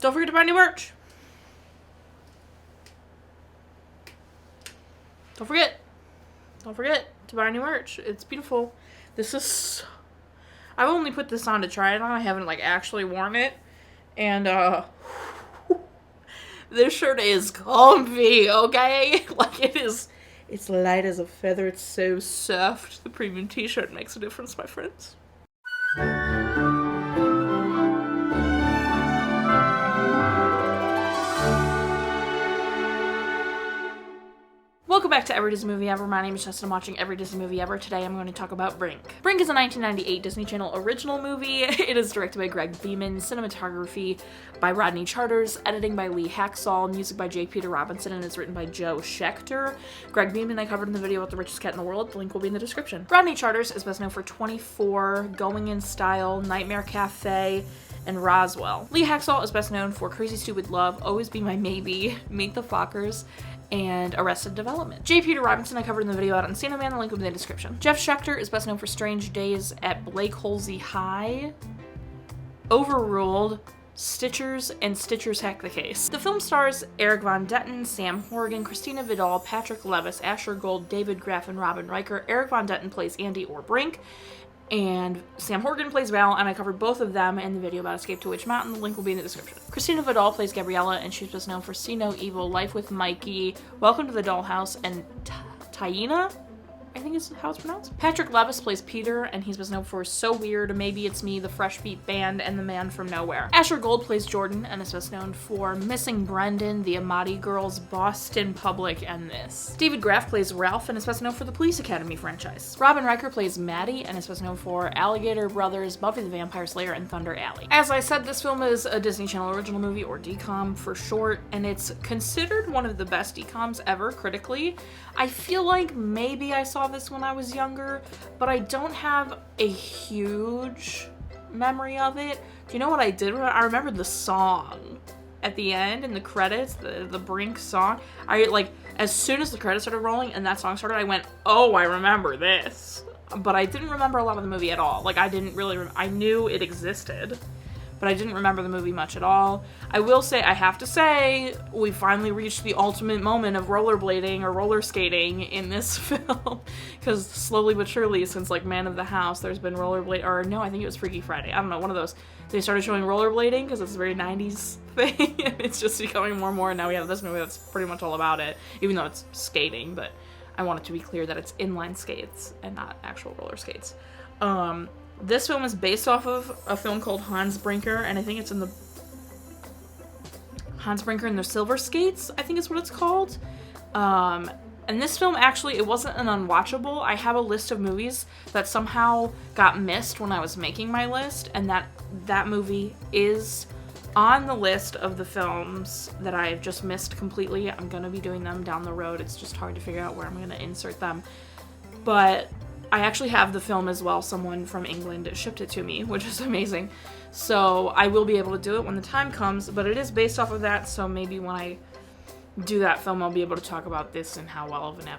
Don't forget to buy new merch. Don't forget to buy new merch. It's beautiful. This is... I've only put this on to try it on. I haven't, like, actually worn it. And, this shirt is comfy, okay? Like, it is... It's light as a feather. It's so soft. The premium t-shirt makes a difference, my friends. Welcome back to Every Disney Movie Ever. My name is Jess and I'm watching Every Disney Movie Ever. Today I'm going to talk about Brink. Brink is a 1998 Disney Channel original movie. It is directed by Greg Beeman, cinematography by Rodney Charters, editing by Lee Haxall, music by J. Peter Robinson, and is written by Joe Schechter. Greg Beeman I covered in the video about The Richest Cat in the World. The link will be in the description. Rodney Charters is best known for 24, Going in Style, Nightmare Cafe, and Roswell. Lee Haxall is best known for Crazy Stupid Love, Always Be My Maybe, Meet the Fockers, and Arrested Development. J. Peter Robinson I covered in the video out on Encino Man, the link will be in the description. Jeff Schechter is best known for Strange Days at Blake Halsey High, Overruled, Stitchers, and Stitchers Hack the Case. The film stars Eric Von Detten, Sam Horgan, Christina Vidal, Patrick Levis, Asher Gold, David Graff, and Robin Riker. Eric Von Detten plays Andy or Brink, and Sam Horgan plays Val, and I covered both of them in the video about Escape to Witch Mountain. The link will be in the description. Christina Vidal plays Gabriella, and she's best known for See No Evil, Life with Mikey, Welcome to the Dollhouse, and Taina, I think is how it's pronounced. Patrick Levis plays Peter, and he's best known for So Weird, Maybe It's Me, The Fresh Beat Band, and The Man from Nowhere. Asher Gold plays Jordan, and is best known for Missing Brendan, The Amati Girls, Boston Public, and this. David Graff plays Ralph, and is best known for the Police Academy franchise. Robin Riker plays Maddie, and is best known for Alligator Brothers, Buffy the Vampire Slayer, and Thunder Alley. As I said, this film is a Disney Channel original movie, or DCOM for short, and it's considered one of the best DCOMs ever critically. I feel like maybe I saw this when I was younger, but I don't have a huge memory of it. Do you know what I did? I remember the song at the end in the credits, the Brink song. I like, as soon as the credits started rolling and that song started, I went, oh, I remember this. But I didn't remember a lot of the movie at all. Like, I didn't really, I knew it existed, but I didn't remember the movie much at all. I will say, I have to say, we finally reached the ultimate moment of rollerblading or roller skating in this film. Because slowly but surely, since like Man of the House, there's been rollerblade, or no, I think it was Freaky Friday. I don't know, one of those. They started showing rollerblading because it's a very 90s thing. And it's just becoming more and more. And now we have this movie that's pretty much all about it, even though it's skating. But I want it to be clear that it's inline skates and not actual roller skates. This film is based off of a film called Hans Brinker, and I think it's in the Hans Brinker and the Silver Skates, I think is what it's called. And this film, actually, it wasn't an unwatchable. I have a list of movies that somehow got missed when I was making my list, and that movie is on the list of the films that I've just missed completely. I'm going to be doing them down the road. It's just hard to figure out where I'm going to insert them. But I actually have the film as well. Someone from England shipped it to me, which is amazing. So I will be able to do it when the time comes, but it is based off of that, so maybe when I do that film, I'll be able to talk about this and how well of an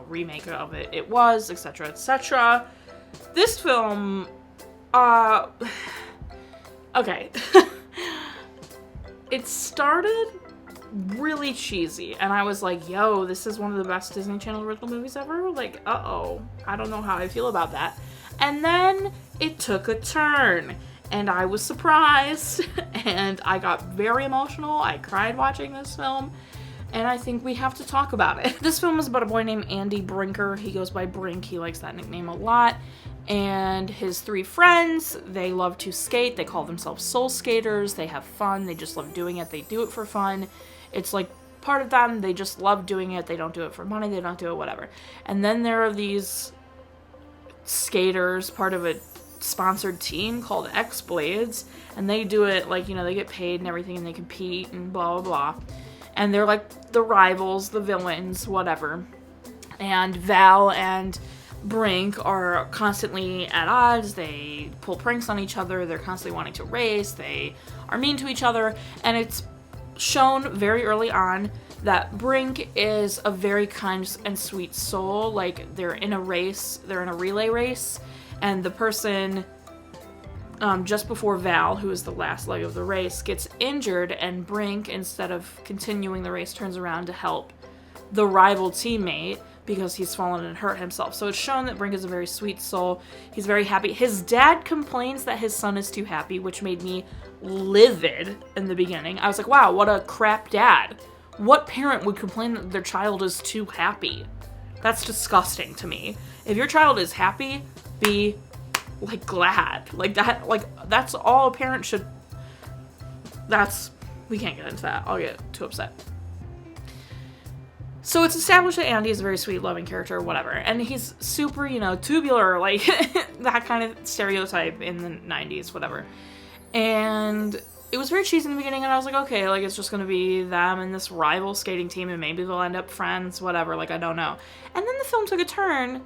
remake of it was, etc., etc. This film, okay. It started really cheesy, and I was like, yo, this is one of the best Disney Channel original movies ever. Like, uh-oh, I don't know how I feel about that. And then it took a turn, and I was surprised, and I got very emotional. I cried watching this film, and I think we have to talk about it. This film is about a boy named Andy Brinker. He goes by Brink. He likes that nickname a lot. And his three friends, they love to skate. They call themselves soul skaters. They have fun. They just love doing it. They do it for fun. It's like part of them. They just love doing it. They don't do it for money. They don't do it whatever. And then there are these skaters, part of a sponsored team called X-Blades. And they do it like, they get paid and everything, and they compete and blah, blah, blah. And they're like the rivals, the villains, whatever. And Val and Brink are constantly at odds. They pull pranks on each other. They're constantly wanting to race. They are mean to each other. And it's shown very early on that Brink is a very kind and sweet soul. Like, they're in a race. They're in a relay race. And the person just before Val, who is the last leg of the race, gets injured, and Brink, instead of continuing the race, turns around to help the rival teammate because he's fallen and hurt himself. So it's shown that Brink is a very sweet soul. He's very happy. His dad complains that his son is too happy, which made me livid in the beginning. I was like, wow, what a crap dad. What parent would complain that their child is too happy? That's disgusting to me. If your child is happy, be like glad. Like that, like that's all a parent should. We can't get into that. I'll get too upset. So it's established that Andy is a very sweet, loving character, whatever. And he's super, tubular, like that kind of stereotype in the 90s, whatever. And it was very cheesy in the beginning, and I was like, okay, like it's just going to be them and this rival skating team, and maybe they'll end up friends, whatever, like I don't know. And then the film took a turn.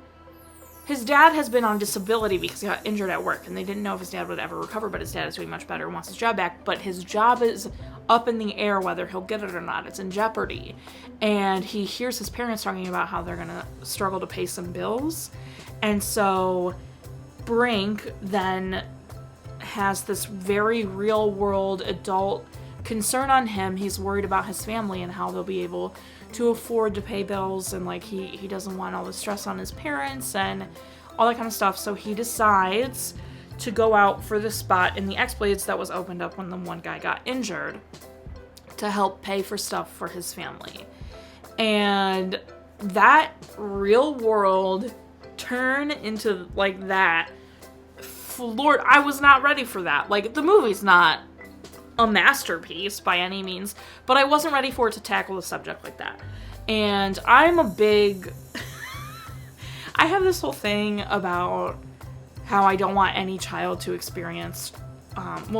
His dad has been on disability because he got injured at work, and they didn't know if his dad would ever recover, but his dad is doing much better and wants his job back. But his job is up in the air whether he'll get it or not. It's in jeopardy. And he hears his parents talking about how they're going to struggle to pay some bills. And so Brink then has this very real-world adult concern on him. He's worried about his family and how they'll be able to afford to pay bills, and like he doesn't want all the stress on his parents and all that kind of stuff. So he decides to go out for the spot in the X-Blades that was opened up when the one guy got injured to help pay for stuff for his family. And that real world turn into like that, Lord, I was not ready for that. Like, the movie's not a masterpiece by any means, but I wasn't ready for it to tackle a subject like that. And I'm a big I have this whole thing about how I don't want any child to experience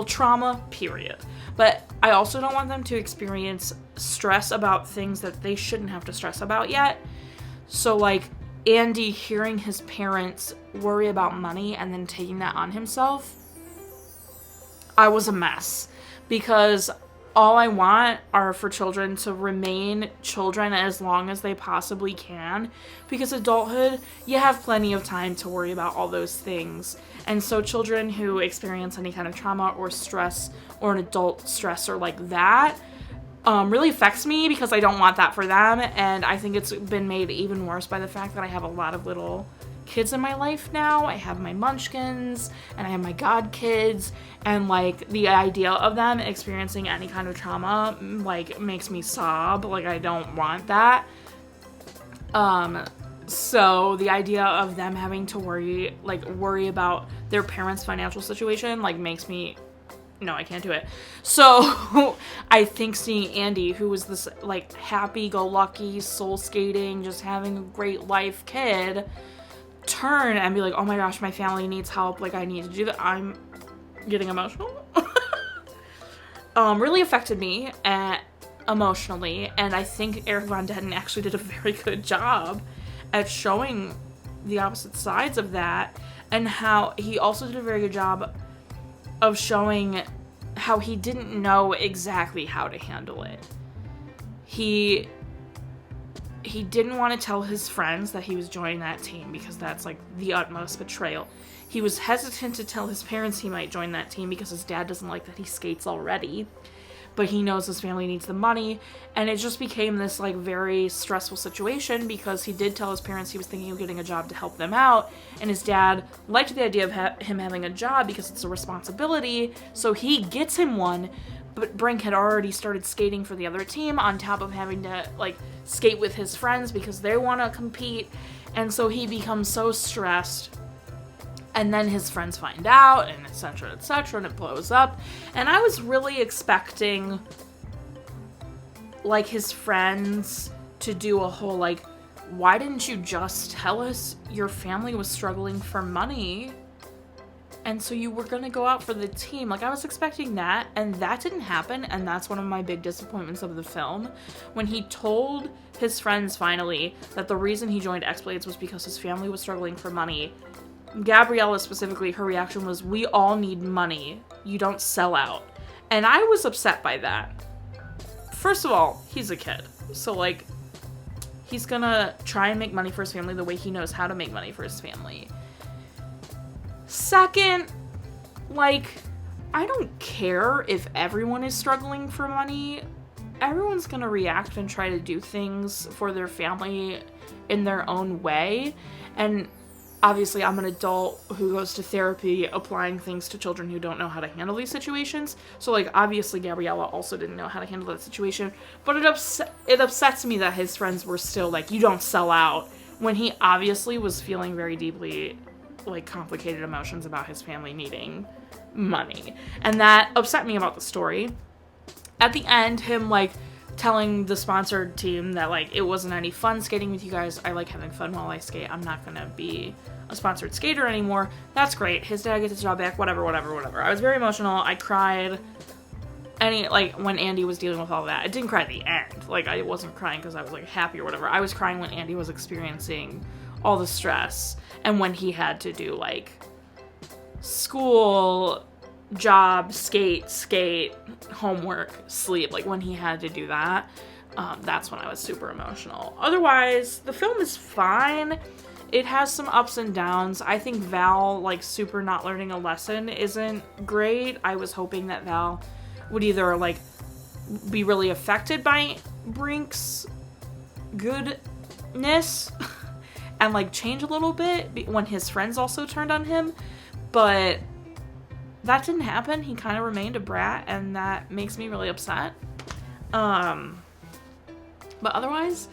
trauma, period, but I also don't want them to experience stress about things that they shouldn't have to stress about yet. So like Andy hearing his parents worry about money and then taking that on himself, I was a mess. Because all I want are for children to remain children as long as they possibly can. Because adulthood, you have plenty of time to worry about all those things. And so children who experience any kind of trauma or stress or an adult stressor like that really affects me, because I don't want that for them. And I think it's been made even worse by the fact that I have a lot of little kids in my life now. I have my munchkins and I have my god kids, and like the idea of them experiencing any kind of trauma like makes me sob. Like I don't want that. So the idea of them having to worry about their parents' financial situation like makes me, no, I can't do it. So I think seeing Andy, who was this like happy-go-lucky, soul skating, just having a great life kid, turn and be like, oh my gosh, my family needs help, like I need to do that. I'm getting emotional. Really affected me emotionally, and I think Eric Von Detten actually did a very good job at showing the opposite sides of that, and how he also did a very good job of showing how he didn't know exactly how to handle it. He didn't want to tell his friends that he was joining that team because that's like the utmost betrayal. He was hesitant to tell his parents he might join that team because his dad doesn't like that he skates already, but he knows his family needs the money. And it just became this like very stressful situation because he did tell his parents he was thinking of getting a job to help them out, and his dad liked the idea of him having a job because it's a responsibility, so he gets him one. But Brink had already started skating for the other team on top of having to like skate with his friends because they want to compete. And so he becomes so stressed. And then his friends find out, and et cetera, and it blows up. And I was really expecting like his friends to do a whole like, why didn't you just tell us your family was struggling for money? And so you were going to go out for the team. Like, I was expecting that, and that didn't happen, and that's one of my big disappointments of the film. When he told his friends, finally, that the reason he joined X-Blades was because his family was struggling for money, Gabriella specifically, her reaction was, we all need money. You don't sell out. And I was upset by that. First of all, he's a kid. So, like, he's gonna try and make money for his family the way he knows how to make money for his family. Second, Like, I don't care if everyone is struggling for money. Everyone's gonna react and try to do things for their family in their own way. And obviously, I'm an adult who goes to therapy applying things to children who don't know how to handle these situations. So, like, obviously, Gabriella also didn't know how to handle that situation. But it upsets me that his friends were still like, you don't sell out, when he obviously was feeling very deeply, like, complicated emotions about his family needing money. And that upset me about the story. At the end, him, like, telling the sponsored team that, like, it wasn't any fun skating with you guys. I like having fun while I skate. I'm not gonna be a sponsored skater anymore. That's great. His dad gets his job back. Whatever. I was very emotional. I cried. When Andy was dealing with all that. I didn't cry at the end. Like, I wasn't crying because I was, like, happy or whatever. I was crying when Andy was experiencing all the stress. And when he had to do, like, school, job, skate, homework, sleep, like when he had to do that, that's when I was super emotional. Otherwise, the film is fine. It has some ups and downs. I think Val, like, super not learning a lesson isn't great. I was hoping that Val would either, like, be really affected by Brink's goodness and, like, change a little bit when his friends also turned on him, but that didn't happen. He kind of remained a brat, and that makes me really upset. But otherwise,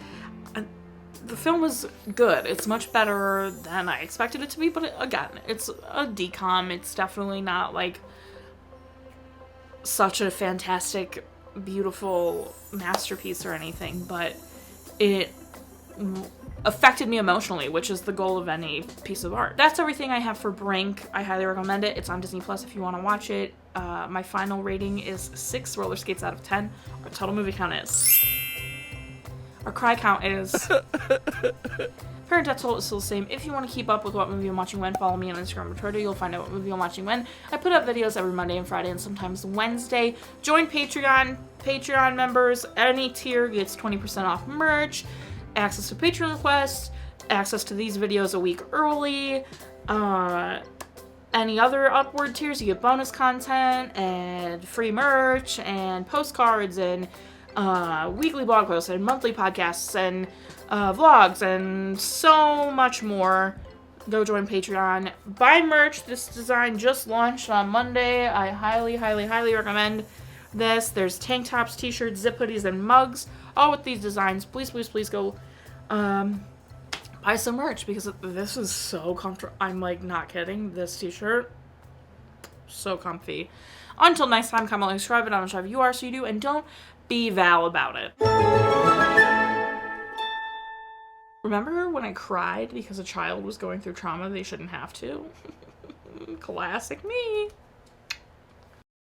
the film was good. It's much better than I expected it to be, but again, it's a DCOM. It's definitely not, like, such a fantastic, beautiful masterpiece or anything, but it affected me emotionally, which is the goal of any piece of art. That's everything I have for Brink. I highly recommend it. It's on Disney Plus if you want to watch it. My final rating is 6 roller skates out of 10. Our total movie count is... Our cry count is... Parent death toll is still the same. If you want to keep up with what movie I'm watching when, follow me on Instagram or Twitter. You'll find out what movie I'm watching when. I put up videos every Monday and Friday and sometimes Wednesday. Join Patreon. Patreon members, any tier gets 20% off merch, access to Patreon requests, access to these videos a week early. Any other upward tiers, you get bonus content and free merch and postcards and weekly blog posts and monthly podcasts and vlogs and so much more. Go join Patreon. Buy merch. This design just launched on Monday. I highly, highly, highly recommend this. There's tank tops, t-shirts, zip hoodies, and mugs, all with these designs. Please, please, please go buy some merch because this is so comfortable. I'm, like, not kidding. This t-shirt, so comfy. Until next time, comment, like, subscribe, and I'm sure you are, so you do, and don't be Val about it. Remember when I cried because a child was going through trauma they shouldn't have to? Classic me.